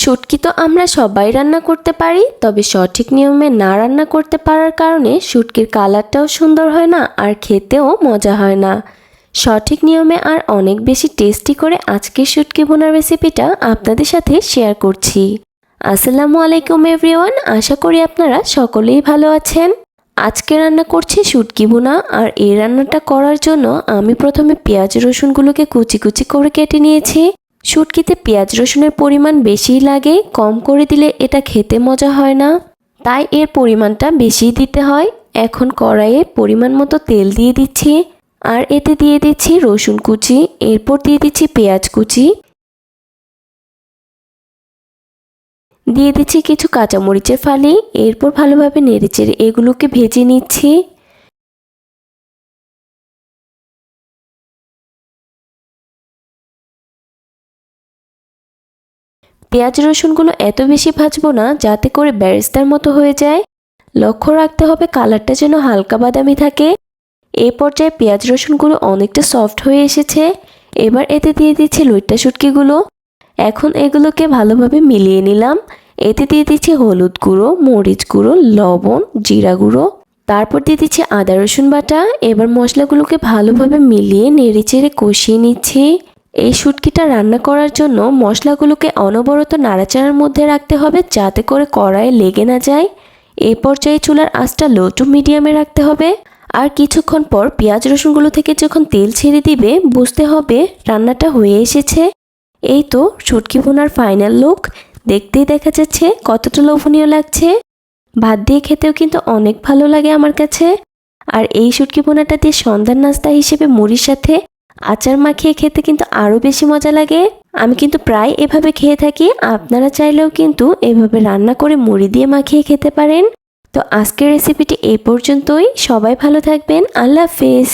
শুটকি তো আমরা সবাই রান্না করতে পারি, তবে সঠিক নিয়মে না রান্না করতে পারার কারণে শুটকির কালারটাও সুন্দর হয় না আর খেতেও মজা হয় না। সঠিক নিয়মে আর অনেক বেশি টেস্টি করে আজকের শুটকি ভুনার রেসিপিটা আপনাদের সাথে শেয়ার করছি। আসসালামু আলাইকুম এভরিওয়ান, আশা করি আপনারা সকলেই ভালো আছেন। আজকে রান্না করছি শুটকি ভুনা, আর এই রান্নাটা করার জন্য আমি প্রথমে পেঁয়াজ রসুনগুলোকে কুচি কুচি করে কেটে নিয়েছি। শুটকিতে পেঁয়াজ রসুনের পরিমাণ বেশিই লাগে, কম করে দিলে এটা খেতে মজা হয় না, তাই এর পরিমাণটা বেশি দিতে হয়। এখন কড়াইয়ে পরিমাণ মতো তেল দিয়ে দিচ্ছি, আর এতে দিয়ে দিচ্ছি রসুন কুচি, এরপর দিয়ে দিচ্ছি পেঁয়াজ কুচি, দিয়ে দিচ্ছি কিছু কাঁচামরিচের ফালি। এরপর ভালোভাবে নেড়েচেড়ে এগুলোকে ভেজে নিচ্ছি। পেঁয়াজ রসুনগুলো এত বেশি ভাজবো না যাতে করে বেরেস্তার মতো হয়ে যায়। লক্ষ্য রাখতে হবে কালারটা যেন হালকা বাদামি থাকে। এই পর্যায়ে পেঁয়াজ রসুনগুলো অনেকটা সফট হয়ে এসেছে। এবার এতে দিয়ে দিচ্ছি লইট্টা শুটকিগুলো। এখন এগুলোকে ভালোভাবে মিলিয়ে নিলাম। এতে দিয়ে দিচ্ছি হলুদ গুঁড়ো, মরিচ গুঁড়ো, লবণ, জিরা গুঁড়ো, তারপর দিয়ে দিচ্ছি আদা রসুন বাটা। এবার মশলাগুলোকে ভালোভাবে মিলিয়ে নেড়েচেড়ে কষিয়ে নিচ্ছি। এই শুটকিটা রান্না করার জন্য মশলাগুলোকে অনবরত নাড়াচাড়ার মধ্যে রাখতে হবে যাতে করে কড়াইয়ে লেগে না যায়। এই পর্যায়ে চুলার আঁচটা লো টু মিডিয়ামে রাখতে হবে। আর কিছুক্ষণ পর পেঁয়াজ রসুনগুলো থেকে যখন তেল ছেড়ে দিবে বুঝতে হবে রান্নাটা হয়ে এসেছে। এই তো শুটকি ভুনার ফাইনাল লুক। দেখতেই দেখা যাচ্ছে কতটা লোভনীয় লাগছে। ভাত দিয়ে খেতেও কিন্তু অনেক ভালো লাগে আমার কাছে। আর এই শুটকি ভুনাটা দিয়ে সন্ধ্যার নাস্তা হিসেবে মুড়ির সাথে আচার মাখিয়ে খেতে কিন্তু আরও বেশি মজা লাগে। আমি কিন্তু প্রায় এভাবে খেয়ে থাকি, আপনারা চাইলেও কিন্তু এভাবে রান্না করে মুড়ি দিয়ে মাখিয়ে খেতে পারেন। তো আজকের রেসিপিটি এই পর্যন্তই। সবাই ভালো থাকবেন। আল্লাহ হাফেজ।